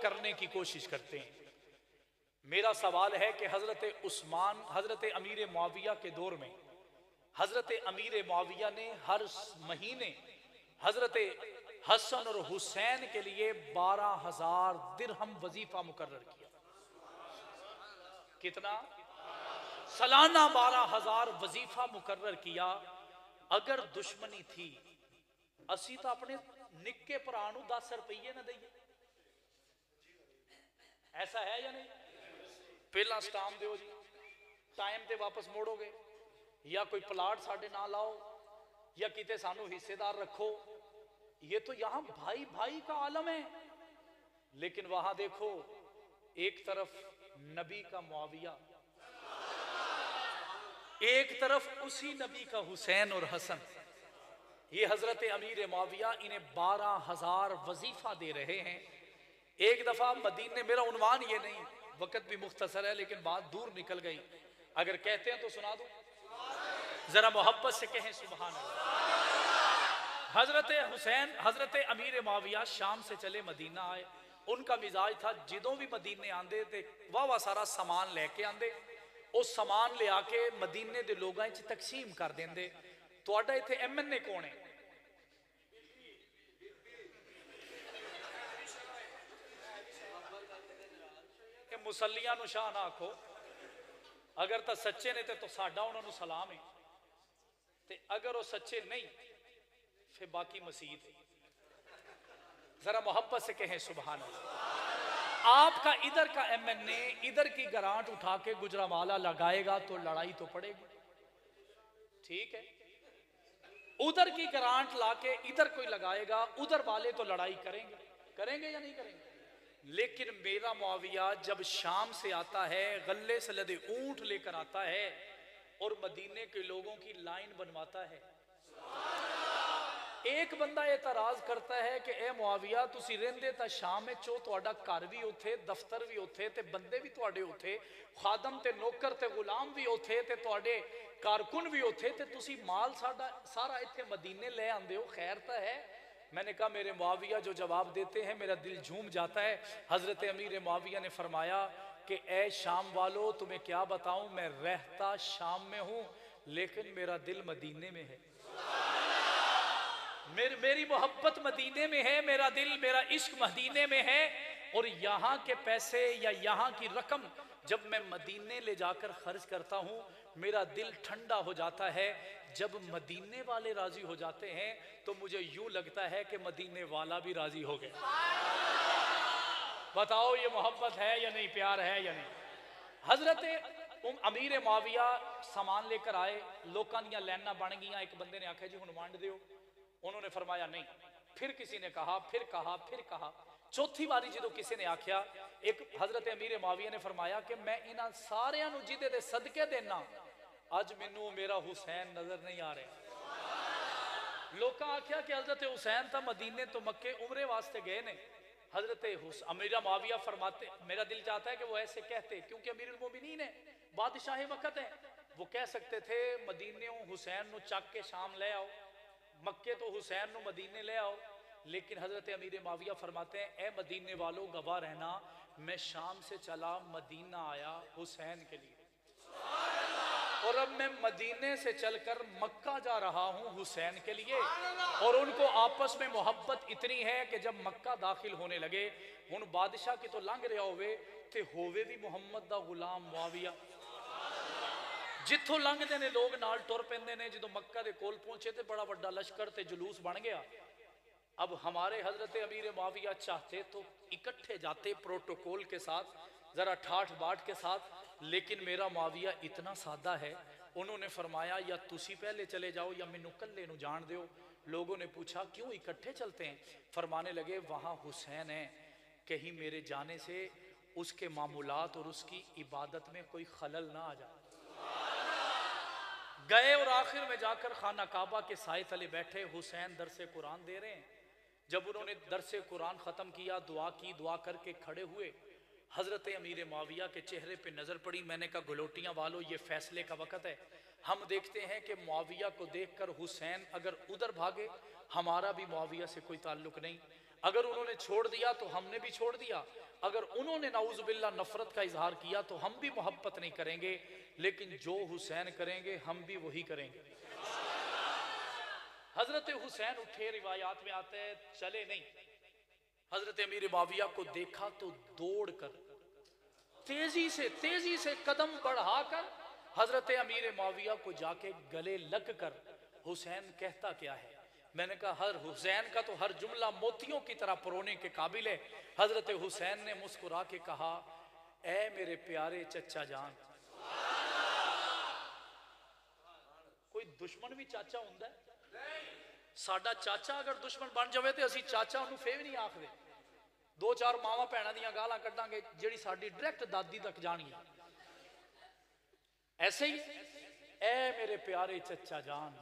करने की कोशिश करते हैं। मेरा सवाल है कि हजरत उस्मान, हजरत अमीर मुआविया के दौर में हजरत अमीर मुआविया ने हर महीने हजरत हसन और हुसैन के लिए 12,000 दिरहम वजीफा मुकर्रर किया। कितना? सालाना 12,000 वजीफा मुकर्रर किया। अगर दुश्मनी थी, असी तो अपने निक्के भरा नूं 10 रुपये ना दईए, ऐसा है या नहीं? पहला स्टाम दो जी, टाइम ते वापस मोड़ोगे, या कोई प्लाट साडे ना लाओ, या किते सानू हिस्सेदार रखो। ये तो यहां भाई भाई का आलम है। लेकिन वहां देखो, एक तरफ नबी का मुआविया, एक तरफ उसी नबी का हुसैन और हसन। ये हजरत अमीर मुआविया इन्हें 12,000 वजीफा दे रहे हैं। एक दफा मदीने, मेरा उन्वान ये नहीं, वक्त भी मुख्तसर है लेकिन बात दूर निकल गई, अगर कहते हैं तो सुना दो, जरा मोहब्बत से कहें सुभान अल्लाह। हजरत हुसैन, हजरत अमीर मुआविया शाम से चले मदीना आए। उनका मिजाज था, जिदों भी मदीने आंदे थे वाह सारा सामान लेके आंदे, उस सामान ले आके मदीने दे लोगां च तकसीम कर देंदे। तुहाडा इत्थे MNA कौन है? मुसलियां नूं शाह ना आखो, अगर तो सच्चे ने तो साडा उन्हां नूं सलाम है, ते अगर वो सच्चे नहीं फिर बाकी मसीत है। जरा मोहब्बत से कहें सुभान अल्लाह। आपका इधर का MNA इधर की ग्रांट उठा के गुजरावाला लगाएगा तो लड़ाई तो पड़ेगी, ठीक है। उधर की ग्रांट लाके इधर कोई लगाएगा, उधर वाले तो लड़ाई करेंगे, करेंगे या नहीं करेंगे? लेकिन मेरा मुआविया जब शाम से आता है, गले से लदे ऊंट लेकर आता है और मदीने के लोगों की लाइन बनवाता है। एक बंदा एतराज करता है कि ए मुआविया, तुसी रहंदे तां शाम में चो, तुहाडा घर भी उथे, दफ्तर भी उथे, ते बंदे भी तुहाडे उथे, खादम ते नौकर ते गुलाम भी उथे, ते तुहाडे कारकुन भी उथे, ते तुसी माल सारा इत्थे मदीने ले आंदे हो, खैर तो है। मैंने कहा मेरे मुआविया जो जवाब देते हैं मेरा दिल झूम जाता है। हजरत अमीर मुआविया ने फरमाया कि ए शाम वालों, तुम्हें क्या बताऊं, मैं रहता शाम में हूं लेकिन मेरा दिल मदीने में है। मेरी मोहब्बत मदीने में है, मेरा दिल, मेरा इश्क मदीने में है। और यहाँ के पैसे या यहाँ की रकम जब मैं मदीने ले जाकर खर्च करता हूँ, मेरा दिल ठंडा हो जाता है। जब मदीने वाले राजी हो जाते हैं तो मुझे यूं लगता है कि मदीने वाला भी राजी हो गया। बताओ ये मोहब्बत है या नहीं, प्यार है या नहीं? हजरत अमीर मुआविया सामान लेकर आए, लोगों दी लाइनां बन गई। एक बंदे ने आख्या जी हुण वंड दिओ, उन्होंने फरमाया नहीं। फिर किसी ने कहा, फिर कहा, फिर कहा। चौथी बारी जो किसी ने आख्या, एक हजरत अमीर मुआविया ने फरमाया कि मैं इन्हां सारियां नूं जिहदे दे सदके देना, अज मैनू मेरा हुसैन नजर नहीं आ रहा। लोग आख्या कि हजरत हुसैन तो मदीने तो मक्के उमरे वास्ते गए ने। हजरत अमीर मुआविया फरमाते, मेरा दिल चाहता है कि वो ऐसे कहते, क्योंकि अमीरुल मोमिनीन है, बादशाह वक्त है, वो कह सकते थे मदीने हुसैन नूं चक के शाम ले आओ, मक्के तो हुसैन नूं मदीने ले आओ। लेकिन हजरत अमीर मुआविया फरमाते हैं, ए मदीने वालों गवाह रहना, मैं शाम से चला मदीना आया हुसैन के लिए, और अब मैं मदीने से चलकर मक्का जा रहा हूं हुसैन के लिए। और उनको आपस में मोहब्बत इतनी है कि जब मक्का दाखिल होने लगे, हुण बादशाह की तो लंघ रहा होवे भी मुहम्मद दा गुलाम मुआविया, जिथों लंघते ने लोग नाल टुर पैंदे ने। जो मक्का दे कोल पहुंचे तो बड़ा वड्डा लश्कर ते जुलूस बन गया। अब हमारे हजरत अमीर मुआविया चाहते तो इकट्ठे जाते प्रोटोकॉल के साथ, जरा ठाठ बाट के साथ, लेकिन मेरा मुआविया इतना सादा है, उन्होंने फरमाया या तुसी पहले चले जाओ या मैनू कल्ले नू जान दो। लोगों ने पूछा क्यों इकट्ठे चलते हैं? फरमाने लगे वहां हुसैन है, कहीं मेरे जाने से उसके मामूलात और उसकी इबादत में कोई खलल ना आ जाए। गए और आखिर में जाकर खाना काबा के साए तले बैठे, हुसैन दरसे कुरान दे रहे हैं। जब उन्होंने दरसे कुरान खत्म किया, दुआ की, दुआ करके खड़े हुए, हजरत अमीर मुआविया के चेहरे पे नजर पड़ी। मैंने कहा गलोटियां वालों, ये फैसले का वक्त है। हम देखते हैं कि मुआविया को देखकर हुसैन अगर उधर भागे, हमारा भी मुआविया से कोई ताल्लुक नहीं। अगर उन्होंने छोड़ दिया तो हमने भी छोड़ दिया, अगर उन्होंने नाउजुबिल्लाह नफरत का इजहार किया तो हम भी मोहब्बत नहीं करेंगे, लेकिन जो हुसैन करेंगे हम भी वही करेंगे। हजरत हुसैन उठे, रिवायात में आता है चले नहीं, हजरत अमीर मुआविया को देखा तो दौड़ कर तेजी से कदम बढ़ाकर हजरत अमीर मुआविया को जाके गले लग कर, हुसैन कहता क्या है? मैंने कहा हर हुसैन का तो हर जुमला मोतियों की तरह परोने के काबिल है। हजरत हुसैन ने मुस्कुरा के कहा, ऐ मेरे प्यारे चचा जान। कोई दुश्मन भी चाचा हुंदा है? साडा चाचा अगर दुश्मन बन जाए तो असी चाचा उन्हें फेव नहीं आखदे, दो चार मावां भैणां दियां गालां कड्डांगे जिहड़ी साडी डायरेक्ट दादी तक जाणगी। ऐसे ही ऐ मेरे प्यारे चचा जान,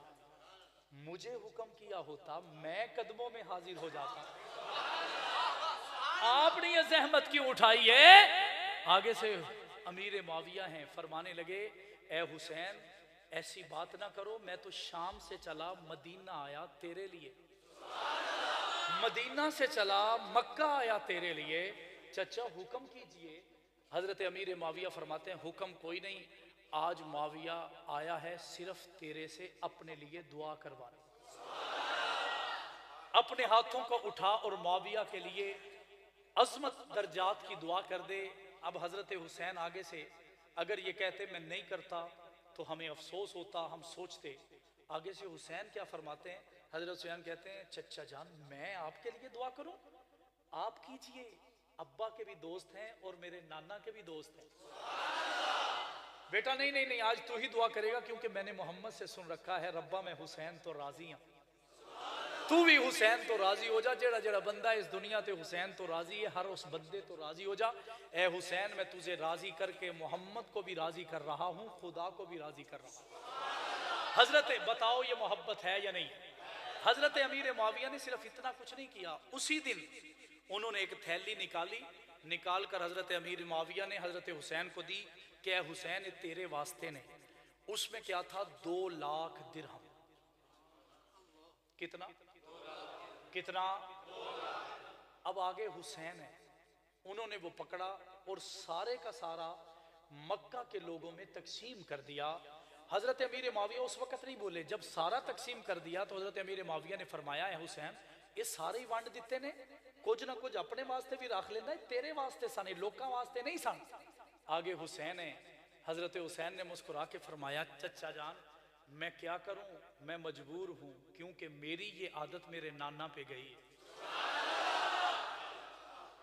मुझे हुक्म किया होता मैं कदमों में हाजिर हो जाता, आपने ये जहमत क्यों उठाई है? आगे से अमीर मुआविया हैं, फरमाने लगे, ए हुसैन ऐसी बात ना करो, मैं तो शाम से चला मदीना आया तेरे लिए, मदीना से चला मक्का आया तेरे लिए, चचा हुक्म कीजिए। हजरत अमीर मुआविया फरमाते हैं, हुक्म कोई नहीं, आज मुआविया आया है सिर्फ तेरे से अपने लिए दुआ करवाने। अपने हाथों को उठा और मुआविया के लिए अजमत दर्जात की दुआ कर दे। अब हजरत हुसैन आगे से अगर ये कहते मैं नहीं करता तो हमें अफसोस होता, हम सोचते। आगे से हुसैन क्या फरमाते हैं? हजरत हुसैन कहते हैं, चचा जान मैं आपके लिए दुआ करूं? आप कीजिए, अब्बा के भी दोस्त हैं और मेरे नाना के भी दोस्त हैं। बेटा नहीं नहीं नहीं, आज तू ही दुआ करेगा, क्योंकि मैंने मोहम्मद से सुन रखा है, रब्बा मैं हुसैन तो राजी हूं, तू भी हुसैन तो राजी हो जा। जेड़ा जेड़ा बंदा इस दुनिया ते हुसैन तो राजी है, हर उस बंदे तो राजी हो जा। ए हुसैन मैं तुझे राजी करके मोहम्मद को भी राजी कर रहा हूं, खुदा को भी राजी कर रहा हूं। हजरत बताओ ये मोहब्बत है या नहीं? हजरत अमीर मुआविया ने सिर्फ इतना कुछ नहीं किया, उसी दिन उन्होंने एक थैली निकाल कर हजरत अमीर मुआविया ने हजरत हुसैन को दी कि हुसैन ये तेरे वास्ते ने। उसमें क्या था? 2 लाख दिरहम। कितना? अब आगे हुसैन है, उन्होंने वो पकड़ा और सारे का सारा मक्का के लोगों में तकसीम कर दिया। हजरत अमीर मुआविया उस वक्त नहीं बोले, जब सारा तकसीम कर दिया तो हजरत अमीर मुआविया ने फरमाया, है हुसैन ये सारे ही वंड दिते ने, कुछ ना कुछ अपने वास्ते भी रख लेना, तेरे वास्ते सन, लोकां वास्ते नहीं सन। आगे हुसैन है, हजरत हुसैन ने मुस्कुरा के फरमाया, चचा जान मैं क्या करूं, मैं मजबूर हूं, क्योंकि मेरी ये आदत मेरे नाना पे गई है।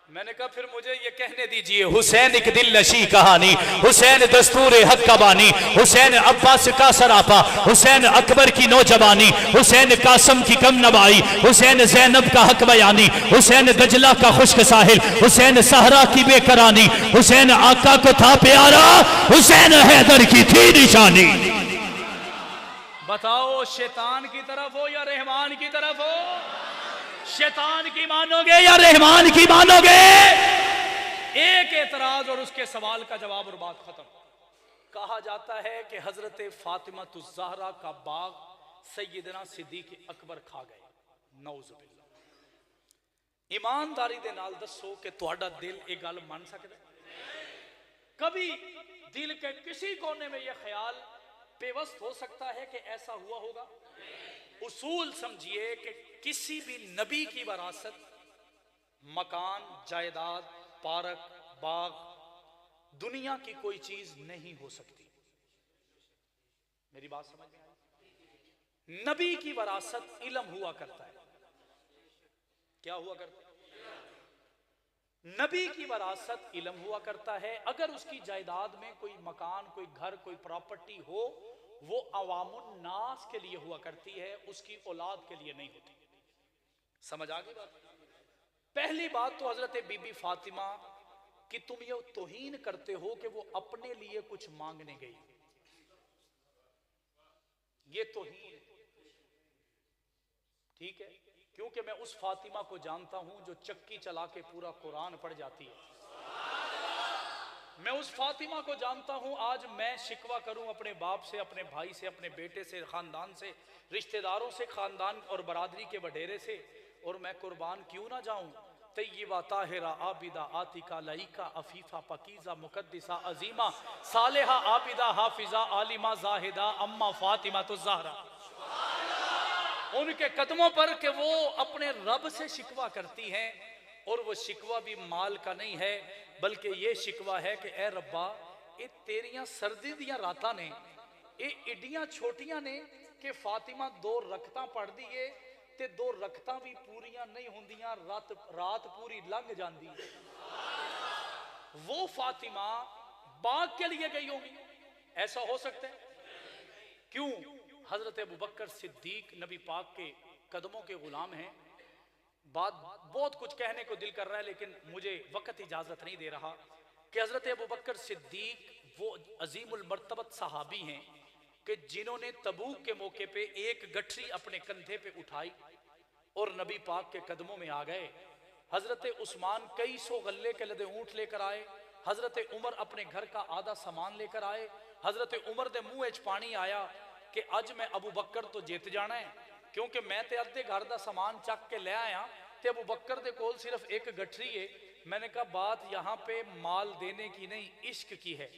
मैंने कहा फिर मुझे ये कहने दीजिए, हुसैन एक दिल नशी कहानी, हुसैन दस्तूर हक का बानी, हुसैन अब्बास का सरापा, हुसैन अकबर की नौजवानी, हुसैन कासम की कम नवाई, हुसैन जैनब का हक बयानी, हुसैन दजला का खुश्क साहिल, हुसैन सहरा की बेकरानी, हुसैन आका को था प्यारा, हुसैन हैदर की थी निशानी। बताओ शैतान की तरफ हो या रहमान की तरफ हो? शैतान की मानोगे या रहमान की मानोगे? एक एतराज और उसके सवाल का जवाब और बात खत्म। कहा जाता है कि हजरत फातिमा ज़हरा का बाग सैयदना सिद्दीक अकबर खा गए, नौजुबिल्लाह। ईमानदारी दे नाल दसो कि तुहाडा दिल ये गल मान सकदा? कभी दिल के किसी कोने में यह ख्याल पेवस्त हो सकता है कि ऐसा हुआ होगा? उसूल समझिए कि किसी भी नबी की वरासत, मकान, जायदाद, पार्क, बाग, दुनिया की कोई चीज नहीं हो सकती। मेरी बात समझ में आई? नबी की वरासत इल्म हुआ करता है। क्या हुआ करता है? नबी की वरासत इल्म हुआ करता है। अगर उसकी जायदाद में कोई मकान, कोई घर, कोई प्रॉपर्टी हो, वो अवामुन नास के लिए हुआ करती है, उसकी औलाद के लिए नहीं होती। समझ आ गई बात? पहली बात तो हजरत बीबी फातिमा कि तुम ये तौहीन करते हो कि वो अपने लिए कुछ मांगने गई, ये तौहीन। ठीक है, क्योंकि मैं उस फातिमा को जानता हूं जो चक्की चला के पूरा कुरान पढ़ जाती है। मैं उस फातिमा को जानता हूं। आज मैं शिकवा करूं अपने बाप से, अपने भाई से, अपने बेटे से, खानदान से, रिश्तेदारों से, खानदान और बरादरी के वडेरे से, और मैं कुर्बान क्यों ना जाऊं। तय्यबा ताहिरा आबिदा आतिका लईका अफीफा पकीजा मुकद्दिसा अजीमा सालेहा आबिदा हाफिजा आलिमा जाहिदा अम्मा फातिमा तो ज़हरा। उनके कदमों पर कि वो अपने रब से शिकवा करती हैं, और वो शिकवा भी माल का नहीं है, बल्कि ये शिकवा है कि ए रब्बा, ये तेरियां सर्दी दियां रातां ने, ये एडियां छोटियां ने कि फातिमा 2 रकतां पढ़ दिए ते 2 रकतां भी पूरियां नहीं होंदियां, रात पूरी लंघ जाती। वो फातिमा बाग के लिए गई होगी, ऐसा हो सकता है? क्यों? हजरत अबू बकर सिद्दीक नबी पाक के कदमों के गुलाम हैं। बात बहुत कुछ कहने को दिल कर रहा है, लेकिन मुझे वक्त इजाजत नहीं दे रहा कि हजरत अबू बकर सिद्दीक वो अजीमुल मर्तबत सहाबी हैं कि जिन्होंने तबूक के मौके पे एक गठरी अपने कंधे पे उठाई और नबी पाक के कदमों में आ गए। हजरत उस्मान कई सौ गल्ले के लदे ऊंट लेकर आए। हजरत उमर अपने घर का आधा सामान लेकर आए। हजरत उमर दे मुंह च पानी आया कि अज मैं अबू बकर तो जित जाना है, क्योंकि मैं ते अद्धे घर का सामान चक के ले आया ते अबू बकर दे कोल सिर्फ एक गठरी है। मैंने कहा बात यहाँ पे माल देने की नहीं, इश्क की है।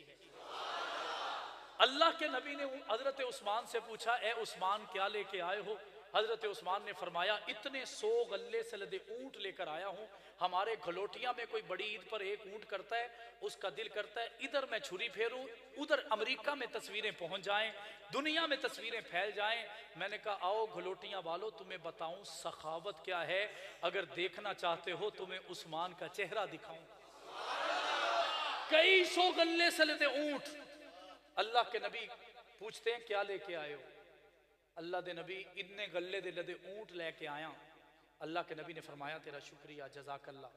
अल्लाह के नबी ने हजरत उस्मान से पूछा, ए उस्मान क्या लेके आए हो? हजरत उस्मान ने फरमाया, इतने 100 गल्ले से लदे ऊंट लेकर आया हूं। हमारे घलोटिया में कोई बड़ी ईद पर एक ऊंट करता है, उसका दिल करता है इधर मैं छुरी फेरूं, उधर अमेरिका में तस्वीरें पहुंच जाएं, दुनिया में तस्वीरें फैल जाएं। मैंने कहा आओ घलोटियां वालों, तुम्हें बताऊं सखावत क्या है। अगर देखना चाहते हो तुम्हें उस्मान का चेहरा दिखाऊं। कई 100 गल्ले से लदे ऊंट। अल्लाह के नबी पूछते हैं क्या लेके आए हो? अल्लाह दे नबी इतने गल्ले दे लदे ऊंट लेके आया। अल्लाह के नबी ने फरमाया तेरा शुक्रिया, जज़ाकल्लाह।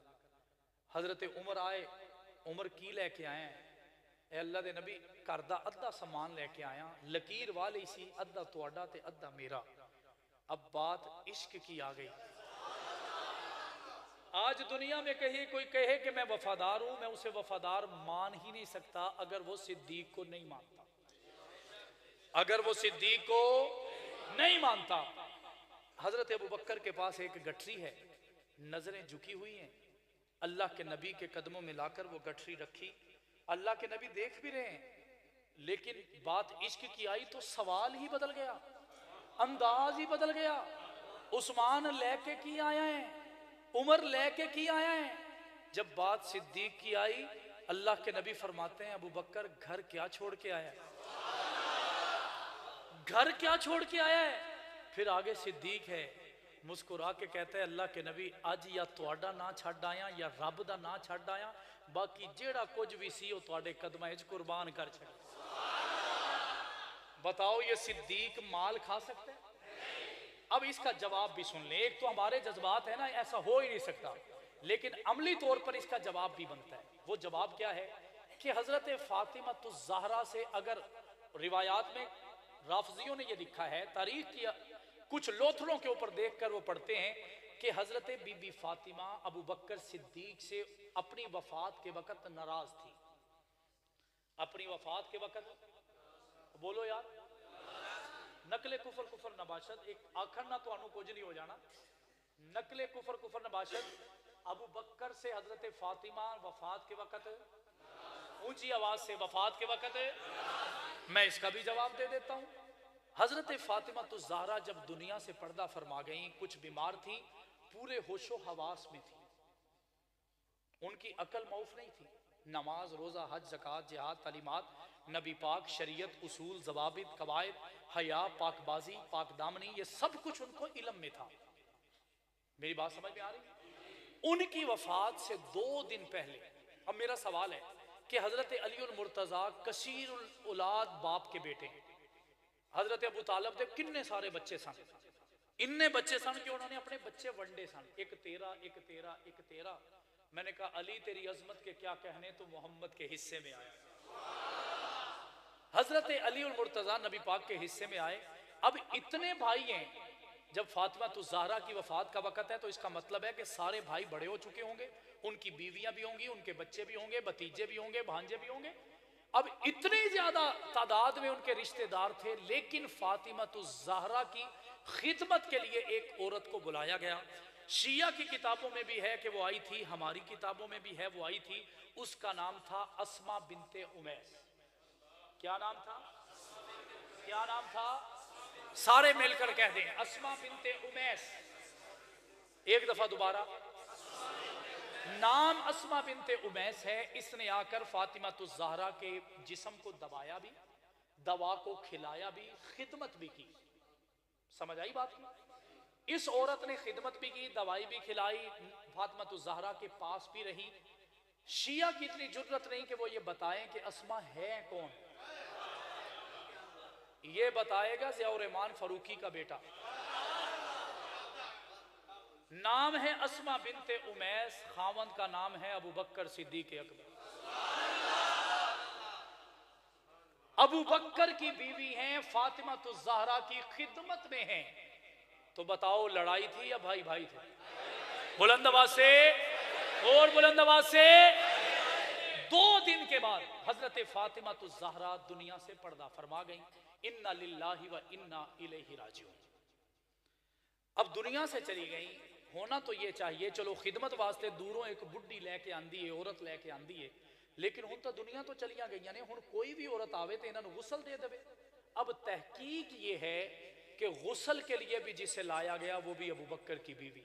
हजरत उमर आए, उमर की लेके आए? ए अल्लाह दे नबी घर दा अद्धा सामान लेके आया, लकीर वाली सी, अद्धा तुहाडा ते अद्धा मेरा। अब बात इश्क की आ गई। आज दुनिया में कहीं कोई कहे कि मैं वफादार हूं, मैं उसे वफादार मान ही नहीं सकता अगर वो सिद्दीक को नहीं मानता। अगर वो सिद्दीक को नहीं मानता। हजरत अबू बकर के पास एक गठरी है, नजरें झुकी हुई हैं। अल्लाह के नबी के कदमों में लाकर वो गठरी रखी। अल्लाह के नबी देख भी रहे हैं, लेकिन बात इश्क की आई तो सवाल ही बदल गया, अंदाज ही बदल गया। उस्मान लेके की आया है, उमर लेके की आया है। जब बात सिद्दीक की आई, अल्लाह के नबी फरमाते हैं अबू बकर घर क्या छोड़ के आया है? घर क्या छोड़ के आया है? फिर आगे सिद्दीक है, मुस्कुरा के कहता है अल्लाह के नबी अज या तुहाडा ना छड्ड आया या रब दा ना छड्ड आया, बाकी जेड़ा कुछ भी सी वो तुहाडे कदमां विच कुर्बान कर छड्ड। बताओ ये सिद्दीक माल खा सकता है? अब इसका जवाब भी सुन ले। एक तो हमारे जज्बात है ना, ऐसा हो ही नहीं सकता, लेकिन अमली तौर पर इसका जवाब भी बनता है। वो जवाब क्या है कि हजरत फातिमा तो ज़हरा से, अगर रिवायात में राफजियों ने ये लिखा है, तारीख की कुछ लोथड़ों के ऊपर देखकर वो पढ़ते हैं कि हजरत बीबी फातिमा अबू बकर सिद्दीक से अपनी वफात के वक्त नाराज थी। अपनी वफात के वक्त, बोलो यार, नकले कुफर कुफर नबाशत, एक आखर ना तो कुछ नहीं हो जाना। नकले कुफर कुफर नबाशत अबू बकर से हजरत फातिमा वफात के वक्त, ऊंची आवाज से वफात के वक्त, मैं इसका भी जवाब दे देता हूं। हजरत फातिमा तो ज़हरा जब दुनिया से पर्दा फरमा गई, कुछ बीमार थी, पूरे होशो हवास में थी, उनकी अकल मौफ नहीं थी। नमाज, रोजा, हज, ज़कात, जिहाद, तालीमात, नबी पाक, शरीयत, उसूल, ज़वाबित, कवायद, हया, पाकबाजी, पाकदामनी, ये सब कुछ उनको इल्म में था। मेरी बात समझ में आ रही? उनकी वफात से 2 दिन पहले, अब मेरा सवाल है कि हजरत अली उल मुर्तजा कसीर उल औलाद बाप के बेटे, हजरत अबू तालिब के किन्ने सारे बच्चे सन, इन्ने बच्चे सन कि उन्होंने अपने बच्चे वंडे सन, एक तेरा, एक तेरा, एक तेरा। मैंने कहा अली तेरी अजमत के क्या कहने, तो मोहम्मद के हिस्से में आया। हजरत अली उल मुर्तजा नबी पाक के हिस्से में आए। अब इतने भाई हैं, जब फातिमा तो ज़हरा की वफात का वक्त है तो इसका मतलब है कि सारे भाई बड़े हो चुके होंगे, उनकी बीवियां भी होंगी, उनके बच्चे भी होंगे, भतीजे भी होंगे, भांजे भी होंगे। अब इतनी ज्यादा तादाद में उनके रिश्तेदार थे, लेकिन फातिमा तो ज़हरा की खिदमत के लिए एक औरत को बुलाया गया। शिया की किताबों में भी है कि वो आई थी, हमारी किताबों में भी है वो आई थी। उसका नाम था अस्मा बिनते उमैस। क्या नाम था? क्या नाम था? सारे मिलकर कह दें, अस्मा बिनते उमैस। एक दफा दोबारा, नाम अस्मा बिनते उमैस है। इसने आकर फातिमा तुज ज़हरा के जिस्म को दबाया भी, दवा को खिलाया भी, खिदमत भी की। समझ आई बात? इस औरत ने खिदमत भी की, दवाई भी खिलाई, फातिमा तुज ज़हरा के पास भी रही। शिया की इतनी जुर्रत नहीं कि वो ये बताएं कि अस्मा है कौन। ये बताएगा ज़ियाउर रहमान फरूकी का बेटा। नाम है अस्मा बिनते उमैस, खावंद का नाम है अबू बकर सिद्दीक अकबर। अबू बकर की बीवी हैं, फातिमा तुज ज़हरा की खिदमत में हैं। तो बताओ, लड़ाई थी या भाई भाई थे? बुलंद आवाज से, और बुलंद आवाज से। 2 दिन के बाद हजरत फातिमा तुज ज़हरा दुनिया से पर्दा फरमा गई। इन्ना लिल्लाहि व इन्ना इलैहि राजिऊन। अब दुनिया से चली गई। होना तो ये चाहिए, चलो खिदमत वास्ते दूरों एक बुढ़ी लेके आंदी है, औरत लेके आंदी है, लेकिन हुण तो दुनिया तो चलिया गई ने। हुण कोई भी औरत आवे तो इन्होंने गुसल दे देवे। अब तहकीक ये है कि गुसल के लिए भी जिसे लाया गया वो भी अबू बकर की बीवी।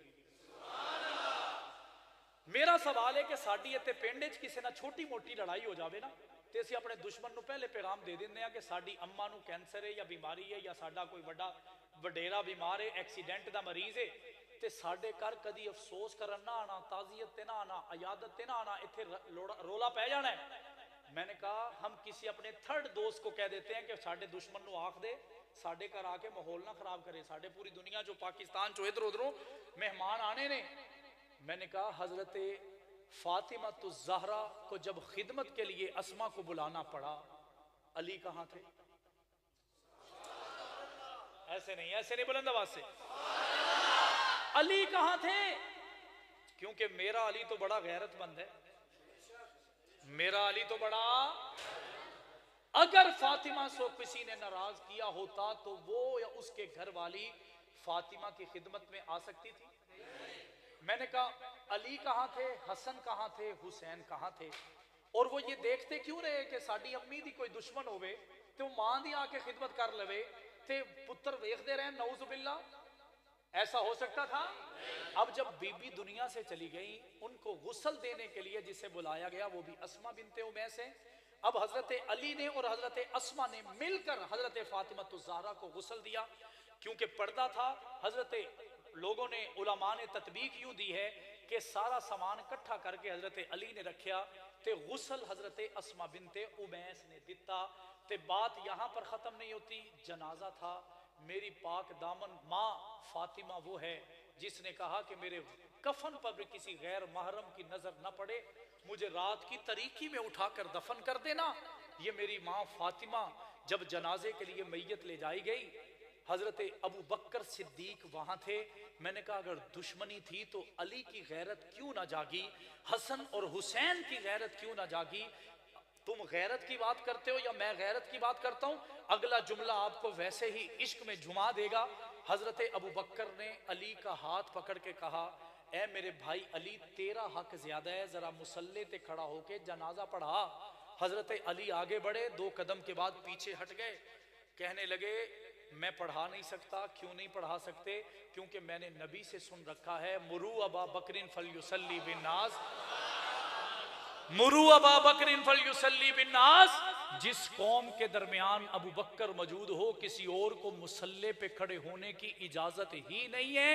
मेरा सवाल है कि साडी इत्थे पिंड च किसी ना छोटी मोटी लड़ाई हो जाए ना, तो असीं अपने दुश्मन नूं पहले पैगाम दे दिंदे आ कि साडी अम्मा नूं कैंसर है या बीमारी है, या साडा कोई वड्डा वडेरा बीमार है, एक्सीडेंट दा मरीज है, ते साडे घर कदी अफसोस करन ना आना, ताजियत ते ना आना, अयादत ते ना आना, इत्थे रोला पै जाना है। मैंने कहा हम किसी अपने थर्ड दोस्त को कह देते हैं कि साडे दुश्मन नूं आख दे साडे घर आके माहौल ना खराब करे, साडे पूरी दुनिया जो पाकिस्तान चो इधर उधरों मेहमान आने ने। मैंने कहा हजरत फातिमा तुज ज़हरा को जब खिदमत के लिए अस्मा को बुलाना पड़ा, अली कहां थे? ऐसे नहीं बुलंद आवाज से। अली कहां थे? क्योंकि मेरा अली तो बड़ा गैरतमंद है, मेरा अली तो बड़ा। अगर फातिमा से किसी ने नाराज किया होता तो वो या उसके घर वाली फातिमा की खिदमत में आ सकती थी? मैंने कहा अली कहां थे, हसन कहां थे, हुसैन कहां थे? और वो ये देखते क्यों रहे कि साडी अम्मी दी कोई दुश्मन होवे तो मां दी आके खिदमत कर लवे ते पुत्र वेखते रहे, नौजुबिल्ला। ऐसा हो सकता था? अब जब बीबी दुनिया से चली गई, उनको गुस्ल देने के लिए जिसे बुलाया गया वो भी अस्मा बिनते उमैस है। अब हजरत अली ने और हजरत अस्मा ने मिलकर हजरत फातिमा तुज ज़हरा को गुस्ल दिया। क्योंकि पर्दा था, हजरत लोगों ने, उलमा ने तत्बीक यूं दी है कि सारा सामान इकट्ठा करके हजरत अली ने रखा ते गुस्ल हजरत अस्मा बिनते उमैस ने दिता। ते बात यहां पर खत्म नहीं होती, जनाजा था। मेरी पाक दामन माँ फातिमा वो है जिसने कहा कि मेरे कफन पर भी किसी गैर महरम की नजर न पड़े, मुझे रात की तरीकी में उठाकर दफन कर देना। ये मेरी माँ फातिमा। जब जनाजे के लिए मैयत ले जाई गई, हजरत अबू बकर सिद्दीक वहां थे। मैंने कहा अगर दुश्मनी थी तो अली की गैरत क्यों ना जागी, हसन और हुसैन की गैरत क्यों ना जागी? तुम गैरत की बात करते हो या मैं गैरत की बात करता हूं? अगला जुमला आपको वैसे ही इश्क में झुमा देगा। हजरत अबू बकर ने अली का हाथ पकड़ के कहा, ए मेरे भाई अली, तेरा हक ज्यादा है, जरा मुसल्ले ते खड़ा होके जनाजा पढ़ा। हजरत अली आगे बढ़े, 2 कदम के बाद पीछे हट गए। कहने लगे मैं पढ़ा नहीं सकता। क्यों नहीं पढ़ा सकते? क्योंकि मैंने नबी से सुन रखा है, मुरू अबा बकरिन फलयुसल्ली बिन्नास, मुरू अबा बकरिन फलयुसल्ली बिन्नास। जिस कौम के दरमियान अबू बकर मौजूद हो, किसी और को मुसल्ले पे खड़े होने की इजाजत ही नहीं है।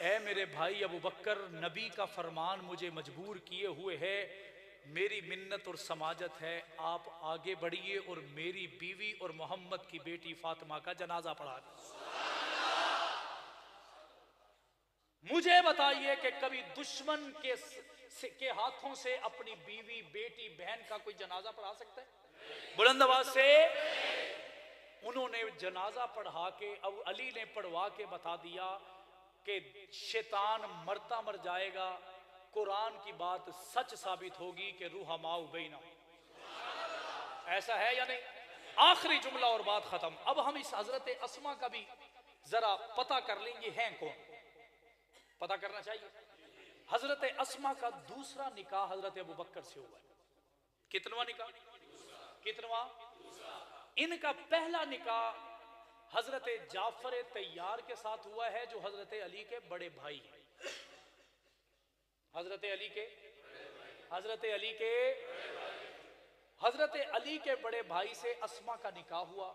ऐ मेरे भाई अबू बकर, नबी का फरमान मुझे मजबूर किए हुए है, मेरी मिन्नत और समाजत है, आप आगे बढ़िए और मेरी बीवी और मोहम्मद की बेटी फातिमा का जनाजा पढ़ा। मुझे बताइए कि कभी दुश्मन के हाथों से अपनी बीवी, बेटी, बहन का कोई जनाजा पढ़ा सकता है? बुलंद आवाज से। उन्होंने जनाजा पढ़ा के, अब अली ने पढ़वा के बता दिया कि शैतान मरता मर जाएगा, कुरान की बात सच साबित होगी कि रूह माऊ बैना। ऐसा है या नहीं? आखिरी जुमला और बात खत्म। अब हम इस हजरत अस्मा का भी जरा पता कर लेंगे हैं कौन। पता करना चाहिए। हजरत अस्मा का दूसरा निकाह हजरत अबू बकर से हुआ है। कितनवा निकाह? कितनवा? इनका पहला निकाह हजरत जाफर तैयार के साथ हुआ है, जो हजरत अली के बड़े भाई हैं। हजरत अली के हजरत अली के बड़े भाई से अस्मा का निकाह हुआ।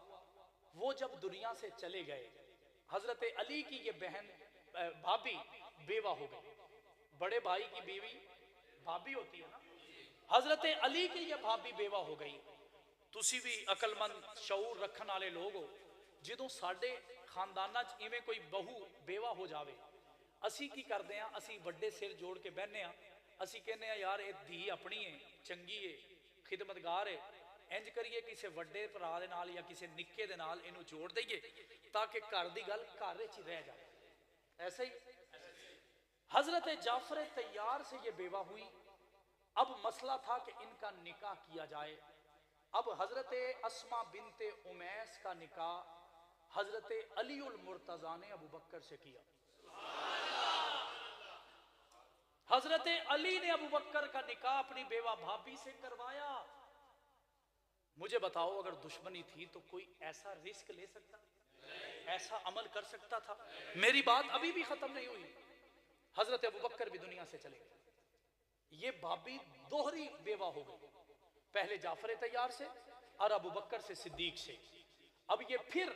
वो जब दुनिया से चले गए, हजरत अली की ये बहन भाभी बेवा हो गई। बड़े भाई की बीवी भाभी होती है ना, हजरत अली की ये भाभी बेवा हो गई। तुसी भी अकलमंद शऊर रखने वाले लोग हो, ਜਦੋਂ ਸਾਡੇ ਖਾਨਦਾਨਾਂ 'ਚ ਇਵੇਂ ਕੋਈ ਬਹੂ ਬੇਵਾ ਹੋ ਜਾਵੇ, ਅਸੀਂ ਕੀ ਕਰਦੇ ਆ? ਅਸੀਂ ਵੱਡੇ ਸਿਰ ਜੋੜ ਕੇ ਬਹਿਨੇ ਆ, ਅਸੀਂ ਕਹਿੰਦੇ ਆ ਯਾਰ ਇਹ ਧੀ ਆਪਣੀ ਹੈ, ਚੰਗੀ ਹੈ, ਖਿਦਮਤਗਾਰ ਹੈ, ਇੰਜ ਕਰੀਏ ਕਿਸੇ ਵੱਡੇ ਭਰਾ ਦੇ ਨਾਲ ਜਾਂ ਕਿਸੇ ਨਿੱਕੇ ਦੇ ਨਾਲ ਇਹਨੂੰ ਜੋੜ ਦਈਏ ਤਾਂ ਕਿ ਘਰ ਦੀ ਗੱਲ ਘਰ ਵਿੱਚ ਹੀ ਰਹਿ ਜਾਏ। ऐसे ही हजरत जाफर तैयार से ये बेवा हुई। अब मसला था कि इनका निकाह किया जाए। अब हजरत अस्मा बिनते उमैस का निकाह हजरत अली उल मुर्तजा ने अबू बकर से किया। हजरत अली ने अबू बकर का निकाह अपनी बेवा भाभी से करवाया। मुझे बताओ, अगर दुश्मनी थी तो कोई ऐसा रिस्क ले सकता, ऐसा अमल कर सकता था? मेरी बात अभी भी खत्म नहीं हुई। हजरत अबू बकर भी दुनिया से चले गए। ये भाभी दोहरी बेवा हो गई, पहले जाफर तैयार से और अबू बकर से, सिद्दीक से। अब ये फिर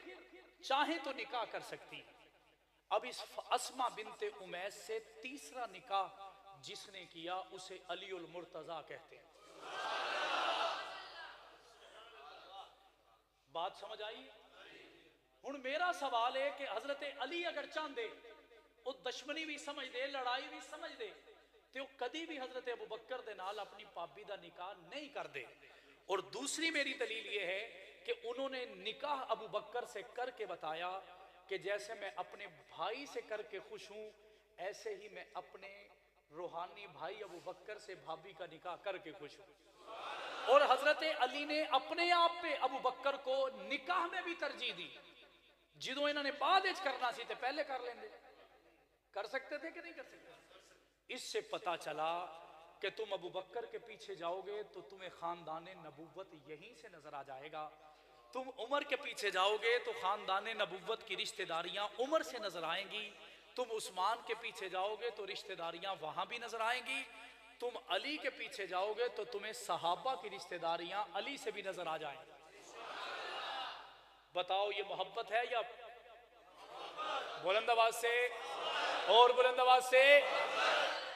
चाहे तो निकाह कर सकती है। अब इस अस्मा बिनते उमैस से तीसरा निकाह जिसने किया उसे अली उल मुर्तजा कहते हैं। बात समझ आई? हुण मेरा सवाल है कि हजरत अली अगर चाहते वो दुश्मनी भी समझ दे, लड़ाई भी समझ दे, तो कभी भी हजरत अबू बकर दे नाल अपनी भाभी का निकाह नहीं करते। और दूसरी मेरी दलील ये है कि उन्होंने निकाह अबू बकर से करके बताया कि जैसे मैं अपने भाई से करके खुश हूं, ऐसे ही मैं अपने रूहानी भाई अबू बकर से भाभी का निकाह करके खुश हूं। और हजरत अली ने अपने आप पे अबू बकर को निकाह में भी तरजीह दी। जो इन्होंने बाद करना सी ते पहले कर लेंगे। कर सकते थे कि नहीं कर सकते? इससे पता चला कि तुम अबू बकर के पीछे जाओगे तो तुम्हें खानदान नबूवत यहीं से नजर आ जाएगा। तुम उमर के पीछे जाओगे तो खानदान नबूवत की रिश्तेदारियां उमर से नजर आएंगी। तुम उस्मान के पीछे जाओगे तो रिश्तेदारियां वहां भी नजर आएंगी। तुम अली के पीछे जाओगे तो तुम्हें सहाबा की रिश्तेदारियां अली से भी नजर आ जाएंगी। बताओ ये मोहब्बत है या? बुलंद आवाज से और बुलंद आवाज से।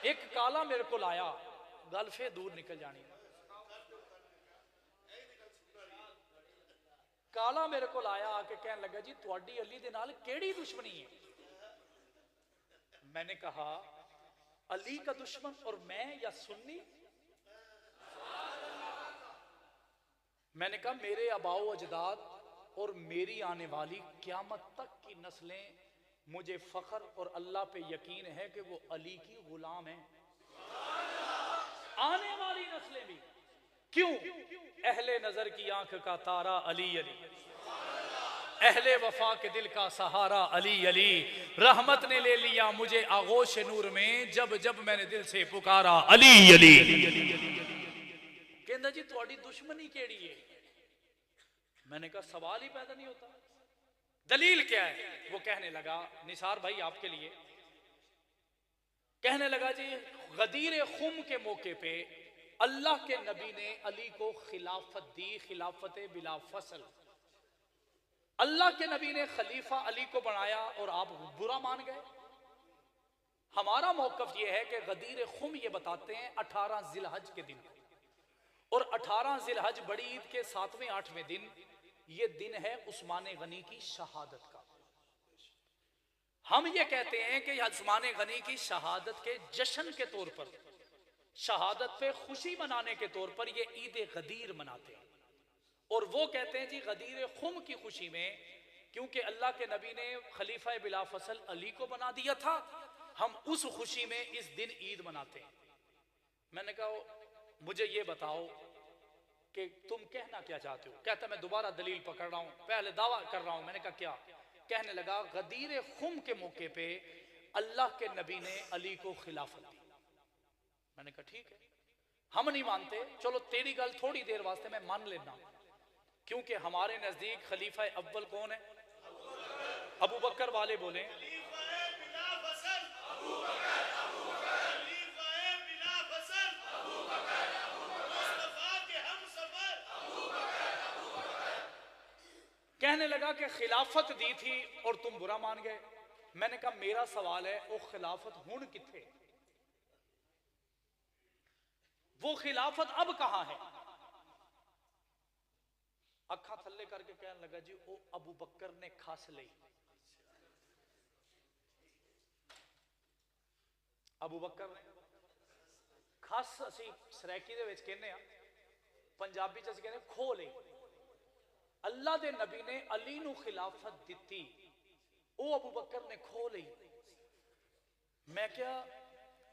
एक काला मेरे को आया, गल फिर दूर निकल जानी। काला मेरे को आया आके कहने लगा जी तुहाडी अली दे नाल केड़ी दुश्मनी है? मैंने कहा अली का दुश्मन और मैं या सुन्नी? मैंने कहा मेरे अबाओ अजदाद और मेरी आने वाली क़यामत तक की नस्लें मुझे फख्र और अल्लाह पे यकीन है कि वो अली की गुलाम है। आने वाली नस्लें भी। क्यों? अहले नजर की आंख का तारा अली अली, अहले वफा के दिल का सहारा अली अली। रहमत ने ले लिया मुझे आगोश नूर में, जब जब मैंने दिल से पुकारा अली अली। कहंदा जी तुम्हारी दुश्मनी केड़ी है? मैंने कहा सवाल ही पैदा नहीं होता, दलील क्या है? वो कहने लगा निसार भाई आपके लिए, कहने लगा जी गदीर खुम के मौके पे अल्लाह के नबी ने अली को खिलाफत दी, खिलाफत बिला फसल। अल्लाह के नबी ने खलीफा अली को बनाया और आप बुरा मान गए। हमारा मौकफ यह है कि गदीर खुम ये बताते हैं 18 जिलहज के दिन, और 18 जिलहज बड़ी ईद के 7वें 8वें दिन, ये दिन है उस्मान गनी की शहादत का। हम ये कहते हैं कि उस्मान गनी की शहादत के जश्न के तौर पर, शहादत पे खुशी मनाने के तौर पर ये ईद गदीर मनाते हैं। और वो कहते हैं जी गदीर खुम की खुशी में, क्योंकि अल्लाह के नबी ने खलीफा बिला फसल अली को बना दिया था, हम उस खुशी में इस दिन ईद मनाते हैं। मैंने कहा मुझे ये बताओ कि तुम कहना क्या चाहते हो? कहता मैं दोबारा दलील पकड़ रहा हूं, पहले दावा कर रहा हूं। मैंने कहा क्या? कहने लगा गदीर खुम के मौके पे अल्लाह के नबी ने अली को खिलाफत दी। मैंने कहा ठीक है, हम नहीं मानते, चलो तेरी गल थोड़ी देर वास्ते मैं मान लेना, क्योंकि हमारे नजदीक खलीफा अव्वल कौन है? अबू बकर वाले बोले कहने लगा कि खिलाफत दी थी और तुम बुरा मान गए। मैंने कहा मेरा सवाल है, वो खिलाफत हुन किथे? वो खिलाफत अब कहां है? अखा थल्ले करके कहने लगा जी वो अबू बकर ने खस ली। अबू बकर ने खस, असी सरैकी दे विच कहने आ, पंजाबी च असी कहने खो ली। अल्लाह दे नबी ने अली नू खिलाफत दिती, वो अबू बकर ने खो ली। मैं क्या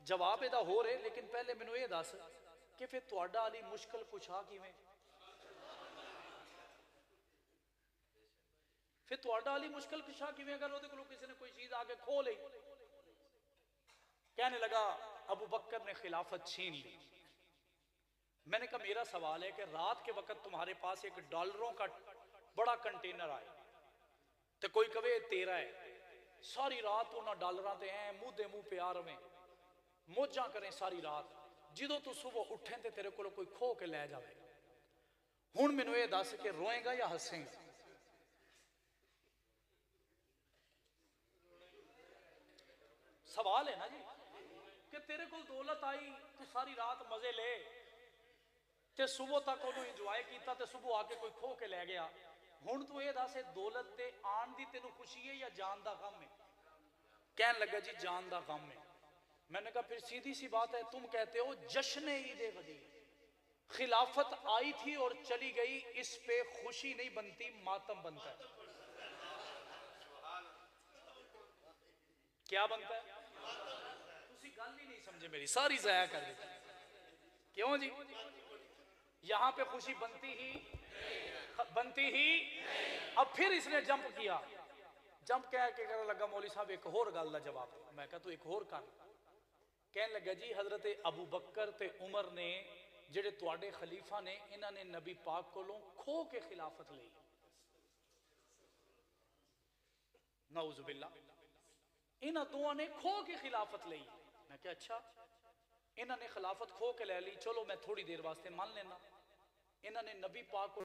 जवाब एदा हो रहे, लेकिन पहले मैनू ये दस कि फिर तुहाडा अली मुश्किल कुशा किवें? फिर तुहाडा अली मुश्किल कुशा किवें अगर ओदे कोलों किसी ने कोई चीज आके खो ली? कहने लगा अबू बकर ने खिलाफत छीन ली। मैंने कहा मेरा सवाल है कि रात के वक्त तुम्हारे पास एक डॉलरों का बड़ा कंटेनर आए तो कोई कवे तेरा है, सारी रात उन्होंने डॉलर ते ऐ मुंह दे मुंह प्यार रवें, मौजा करें सारी रात, जो तू सुबह उठे तो तेरे को कोई खो के लै जाए। हुण मैनू ये दस कि रोएगा या हसेगा? सवाल है ना जी, कि तेरे को दौलत आई, तू सारी रात मजे ले ते सुबह तक उन्होंने इंजॉय किया ते सुबह आके कोई खो के लै गया। हुण तू ये दस दौलत दे आन दी तेनू खुशी है या जान दा गम है? कहने लगा जी जान दा गम है। मैंने कहा फिर सीधी सी बात है, तुम कहते हो जश्न ईद गदी, खिलाफत आई थी और चली गई, इस पे खुशी नहीं बनती मातम बनता है। क्या बनता है? तुसी गल ही नहीं समझे मेरी, सारी जाया कर दी। क्यों जी? यहां पे खुशी बनती ही अब फिर इसने जंप किया, जंप कह के कहने लगा मौली साहब एक होर गल का जवाब। मैं कहा तू एक होर कर। कहने लगा जी हजरत अबू बकर ते उमर ने जेड़े तुहाडे खलीफा ने, इन्हां ने नबी पाक कोलों खो के खिलाफत ली। नाउजुबिल्ला, इन्हां दोवां ने खो के खिलाफत ली। मैं क्या अच्छा, इन्हां ने खिलाफत खो के ले ली, चलो मैं थोड़ी देर वास्ते मान लेना। इन्हां ने नबी पाक